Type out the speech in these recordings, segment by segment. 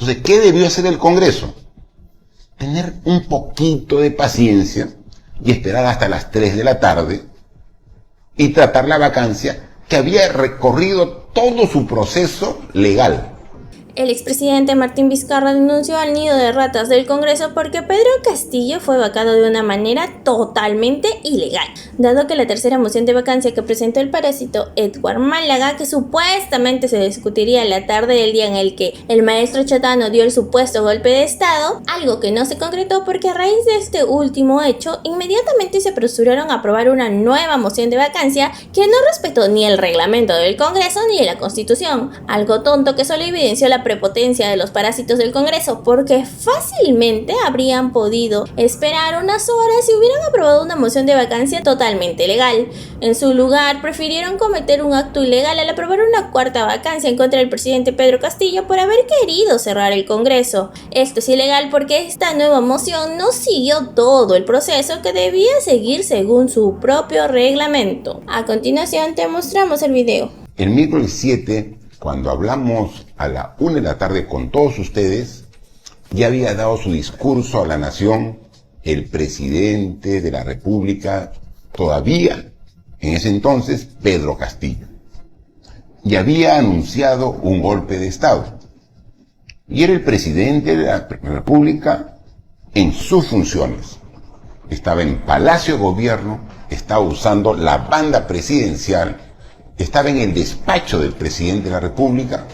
Entonces, ¿qué debió hacer el Congreso? Tener un poquito de paciencia y esperar hasta las 3 de la tarde y tratar la vacancia que había recorrido todo su proceso legal. El expresidente Martín Vizcarra denunció al nido de ratas del Congreso porque Pedro Castillo fue vacado de una manera totalmente ilegal, dado que la tercera moción de vacancia que presentó el parásito Edward Málaga, que supuestamente se discutiría la tarde del día en el que el maestro Chotano dio el supuesto golpe de Estado, algo que no se concretó porque a raíz de este último hecho, inmediatamente se apresuraron a aprobar una nueva moción de vacancia que no respetó ni el reglamento del Congreso ni la Constitución, algo tonto que solo evidenció la prepotencia de los parásitos del Congreso, porque fácilmente habrían podido esperar unas horas y hubieran aprobado una moción de vacancia totalmente legal. En su lugar, prefirieron cometer un acto ilegal al aprobar una cuarta vacancia en contra del presidente Pedro Castillo por haber querido cerrar el Congreso. Esto es ilegal porque esta nueva moción no siguió todo el proceso que debía seguir según su propio reglamento. A continuación te mostramos el video. El miércoles 7, cuando hablamos a la 1 de la tarde con todos ustedes, ya había dado su discurso a la nación el presidente de la República, todavía en ese entonces Pedro Castillo, y había anunciado un golpe de Estado. Y era el presidente de la República en sus funciones. Estaba en Palacio de Gobierno, estaba usando la banda presidencial, estaba en el despacho del presidente de la República.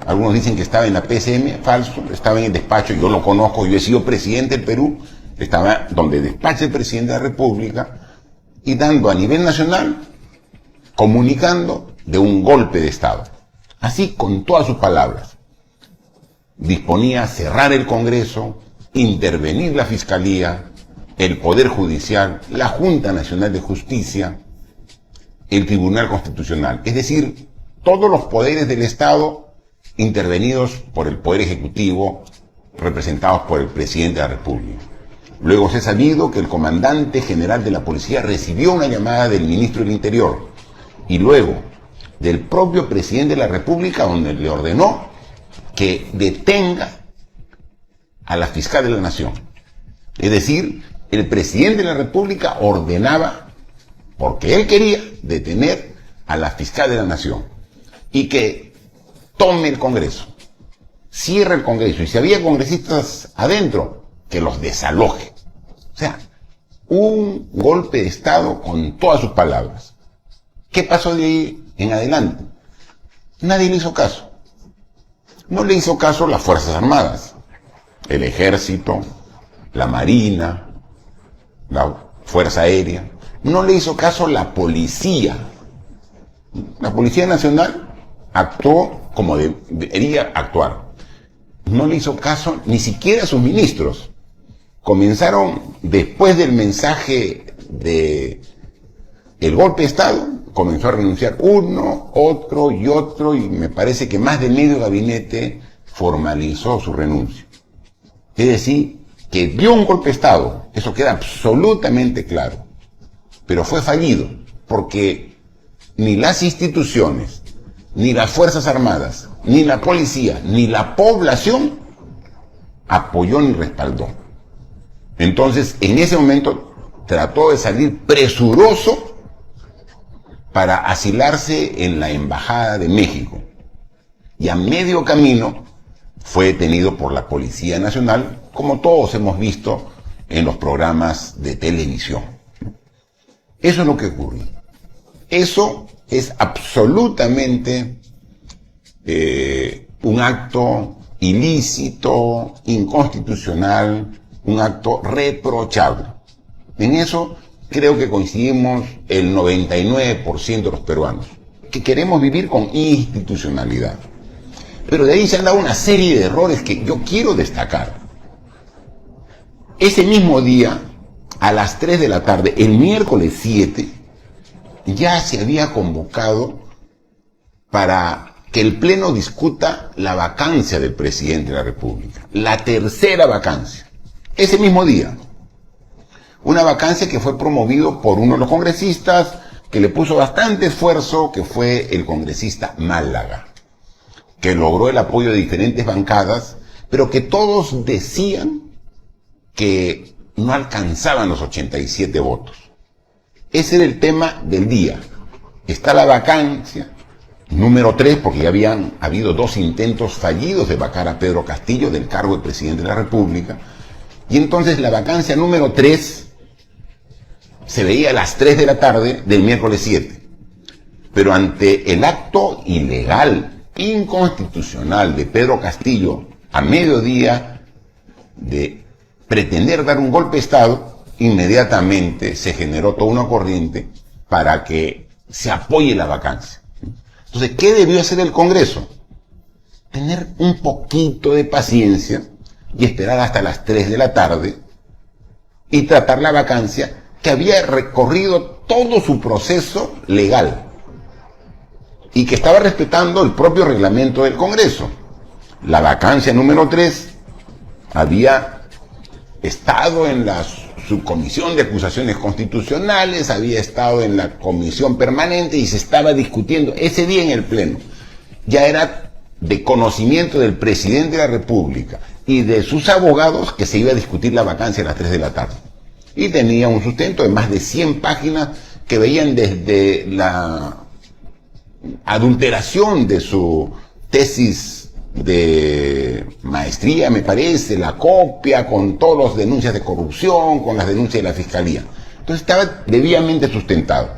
Algunos dicen que estaba en la PCM, falso, estaba en el despacho, yo lo conozco, yo he sido presidente del Perú, estaba donde despacha el presidente de la República y dando a nivel nacional, comunicando de un golpe de Estado. Así, con todas sus palabras. Disponía cerrar el Congreso, intervenir la Fiscalía, el Poder Judicial, la Junta Nacional de Justicia, el Tribunal Constitucional. Es decir, todos los poderes del Estado intervenidos por el Poder Ejecutivo, representados por el Presidente de la República. Luego se ha sabido que el comandante general de la policía recibió una llamada del ministro del Interior y luego del propio Presidente de la República, donde le ordenó que detenga a la fiscal de la Nación. Es decir, el Presidente de la República ordenaba, porque él quería, detener a la fiscal de la Nación y que tome el Congreso, cierre el Congreso, y si había congresistas adentro, que los desaloje. O sea, un golpe de Estado con todas sus palabras. ¿Qué pasó de ahí en adelante? Nadie le hizo caso. No le hizo caso las Fuerzas Armadas, el Ejército, la Marina, la Fuerza Aérea. No le hizo caso la policía. La Policía Nacional actuó como debería actuar. No le hizo caso ni siquiera a sus ministros. Comenzaron, después del mensaje de el golpe de Estado, comenzó a renunciar uno, otro, y me parece que más de medio gabinete formalizó su renuncia. Es decir, que dio un golpe de Estado, eso queda absolutamente claro, pero fue fallido, porque ni las instituciones, ni las Fuerzas Armadas, ni la policía, ni la población apoyó ni respaldó. Entonces, en ese momento, trató de salir presuroso para asilarse en la Embajada de México. Y a medio camino fue detenido por la Policía Nacional, como todos hemos visto en los programas de televisión. Eso es lo que ocurrió. Eso es absolutamente un acto ilícito, inconstitucional, un acto reprochable. En eso creo que coincidimos el 99% de los peruanos, que queremos vivir con institucionalidad. Pero de ahí se han dado una serie de errores que yo quiero destacar. Ese mismo día, a las 3 de la tarde, el miércoles 7, ya se había convocado para que el Pleno discuta la vacancia del presidente de la República, la tercera vacancia, ese mismo día. Una vacancia que fue promovido por uno de los congresistas que le puso bastante esfuerzo, que fue el congresista Málaga, que logró el apoyo de diferentes bancadas pero que todos decían que no alcanzaban los 87 votos. Ese era el tema del día. Está la vacancia número 3, porque ya habían habido 2 intentos fallidos de vacar a Pedro Castillo del cargo de presidente de la República, y entonces la vacancia número 3 se veía a las 3 de la tarde del miércoles 7. Pero ante el acto ilegal, inconstitucional de Pedro Castillo a mediodía de pretender dar un golpe de Estado, inmediatamente se generó toda una corriente para que se apoye la vacancia. Entonces, ¿qué debió hacer el Congreso? Tener un poquito de paciencia y esperar hasta las 3 de la tarde y tratar la vacancia, que había recorrido todo su proceso legal y que estaba respetando el propio reglamento del Congreso. La vacancia número 3 había estado en la subcomisión de acusaciones constitucionales, había estado en la comisión permanente y se estaba discutiendo ese día en el Pleno. Ya era de conocimiento del presidente de la República y de sus abogados que se iba a discutir la vacancia a las 3 de la tarde. Y tenía un sustento de más de 100 páginas que veían desde la adulteración de su tesis de maestría, me parece, la copia, con todas las denuncias de corrupción, con las denuncias de la Fiscalía. Entonces estaba debidamente sustentado.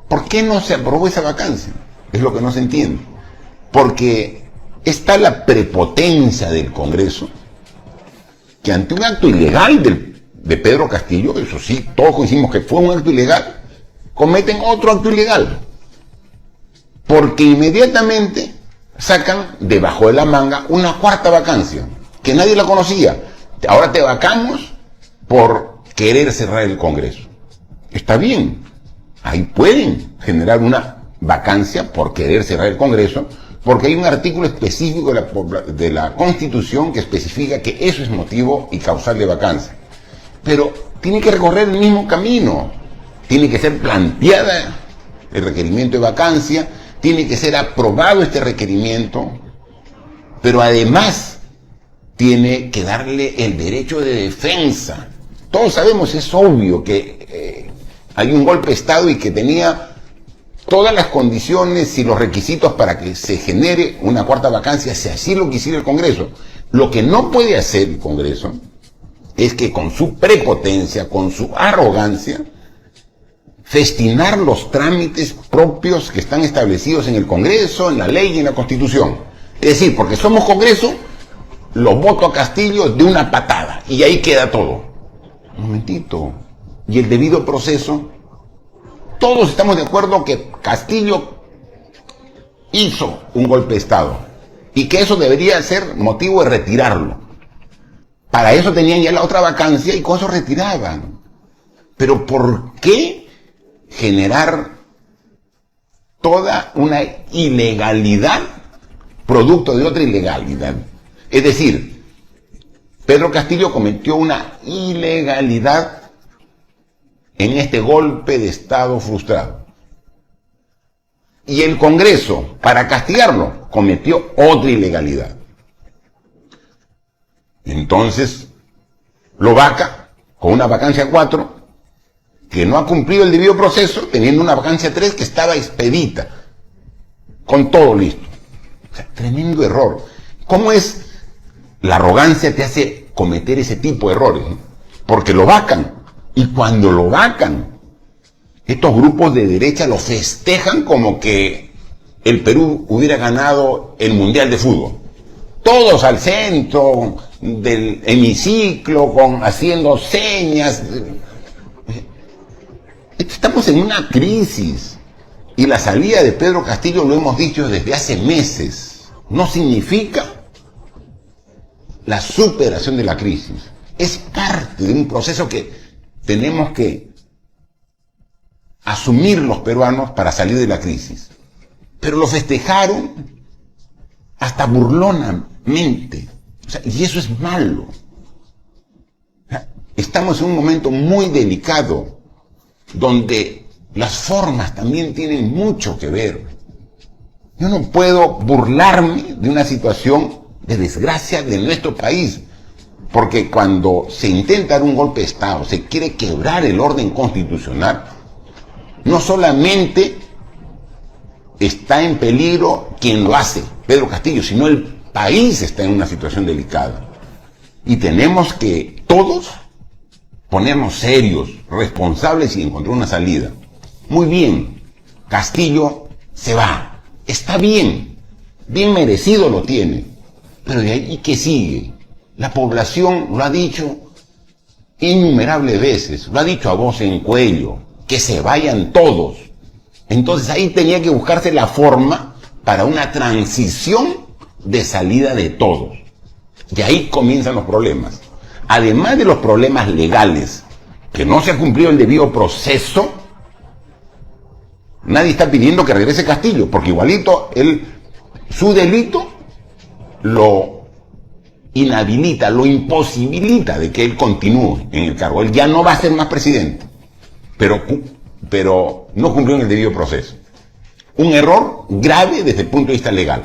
¿Por qué no se aprobó esa vacancia? Es lo que no se entiende. Porque está la prepotencia del Congreso, que ante un acto ilegal de Pedro Castillo, eso sí, todos coincidimos que fue un acto ilegal, cometen otro acto ilegal. Porque inmediatamente sacan debajo de la manga una cuarta vacancia, que nadie la conocía. Ahora te vacamos por querer cerrar el Congreso. Está bien, ahí pueden generar una vacancia por querer cerrar el Congreso, porque hay un artículo específico de la Constitución que especifica que eso es motivo y causal de vacancia. Pero tiene que recorrer el mismo camino, tiene que ser planteada el requerimiento de vacancia, tiene que ser aprobado este requerimiento, pero además tiene que darle el derecho de defensa. Todos sabemos, es obvio que hay un golpe de Estado y que tenía todas las condiciones y los requisitos para que se genere una cuarta vacancia, si así lo quisiera el Congreso. Lo que no puede hacer el Congreso es que con su prepotencia, con su arrogancia, festinar los trámites propios que están establecidos en el Congreso, en la ley y en la Constitución. Es decir, porque somos Congreso, lo voto a Castillo de una patada y ahí queda todo. Un momentito. Y el debido proceso, todos estamos de acuerdo que Castillo hizo un golpe de Estado y que eso debería ser motivo de retirarlo. Para eso tenían ya la otra vacancia y con eso retiraban. Pero ¿por qué generar toda una ilegalidad producto de otra ilegalidad? Es decir, Pedro Castillo cometió una ilegalidad en este golpe de Estado frustrado. Y el Congreso, para castigarlo, cometió otra ilegalidad. Entonces, lo vaca con una vacancia 4, que no ha cumplido el debido proceso, teniendo una vacancia 3 que estaba expedita, con todo listo. O sea, tremendo error. ¿Cómo es? La arrogancia te hace cometer ese tipo de errores, ¿no? Porque lo vacan. Y cuando lo vacan, estos grupos de derecha lo festejan como que el Perú hubiera ganado el Mundial de Fútbol. Todos al centro del hemiciclo, haciendo señas. Estamos en una crisis. Y la salida de Pedro Castillo, lo hemos dicho desde hace meses, no significa la superación de la crisis. Es parte de un proceso que tenemos que asumir los peruanos para salir de la crisis. Pero lo festejaron hasta burlonamente. O sea, y eso es malo. O sea, estamos en un momento muy delicado, donde las formas también tienen mucho que ver. Yo no puedo burlarme de una situación de desgracia de nuestro país. Porque cuando se intenta dar un golpe de Estado, se quiere quebrar el orden constitucional, no solamente está en peligro quien lo hace, Pedro Castillo, sino el país está en una situación delicada. Y tenemos que todos ponernos serios, responsables y encontrar una salida. Muy bien, Castillo se va. Está bien, bien merecido lo tiene. Pero de ahí, ¿qué sigue? La población lo ha dicho innumerables veces, lo ha dicho a voz en cuello, que se vayan todos. Entonces ahí tenía que buscarse la forma para una transición de salida de todos. Y ahí comienzan los problemas. Además de los problemas legales, que no se ha cumplido el debido proceso, nadie está pidiendo que regrese Castillo, porque igualito su delito lo inhabilita, lo imposibilita de que él continúe en el cargo. Él ya no va a ser más presidente, pero no cumplió en el debido proceso. Un error grave desde el punto de vista legal.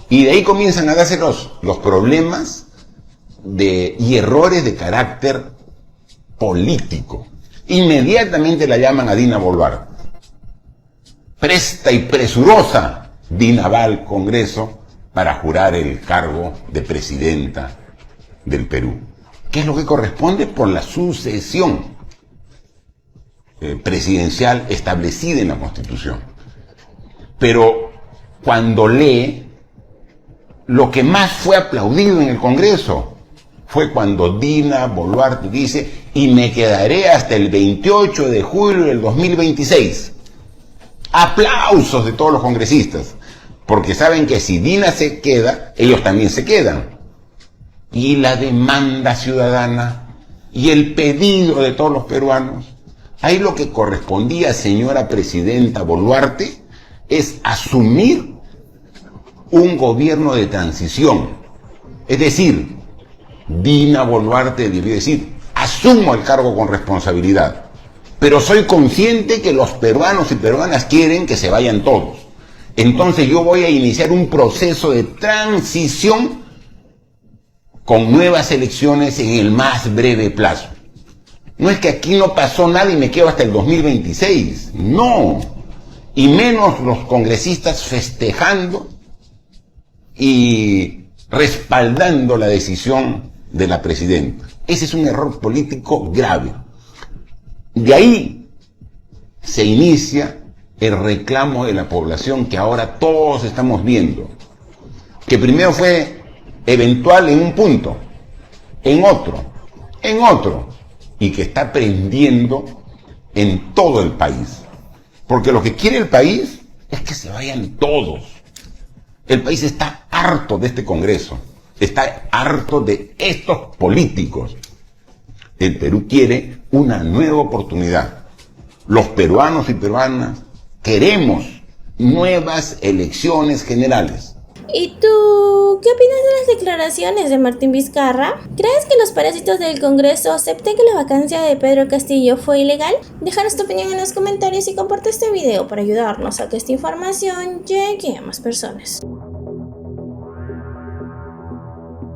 Y de ahí comienzan a darse los problemas y errores de carácter político. Inmediatamente la llaman a Dina Boluarte. Presta y presurosa Dina va al Congreso para jurar el cargo de presidenta del Perú. ¿Qué es lo que corresponde? Por la sucesión presidencial establecida en la Constitución. Pero cuando lee, lo que más fue aplaudido en el Congreso fue cuando Dina Boluarte dice: y me quedaré hasta el 28 de julio del 2026. Aplausos de todos los congresistas, porque saben que si Dina se queda, ellos también se quedan. Y la demanda ciudadana y el pedido de todos los peruanos, ahí lo que correspondía, señora presidenta Boluarte, es asumir un gobierno de transición. Es decir, Dina Boluarte debió decir: asumo el cargo con responsabilidad, pero soy consciente que los peruanos y peruanas quieren que se vayan todos. Entonces yo voy a iniciar un proceso de transición con nuevas elecciones en el más breve plazo. No es que aquí no pasó nada y me quedo hasta el 2026. No. Y menos los congresistas festejando y respaldando la decisión de la presidenta. Ese es un error político grave. De ahí se inicia el reclamo de la población que ahora todos estamos viendo, que primero fue eventual en un punto, en otro, y que está prendiendo en todo el país. Porque lo que quiere el país es que se vayan todos. El país está harto de este Congreso, está harto de estos políticos. El Perú quiere una nueva oportunidad. Los peruanos y peruanas queremos nuevas elecciones generales. ¿Y tú qué opinas de las declaraciones de Martín Vizcarra? ¿Crees que los parásitos del Congreso acepten que la vacancia de Pedro Castillo fue ilegal? Déjanos tu opinión en los comentarios y comparte este video para ayudarnos a que esta información llegue a más personas.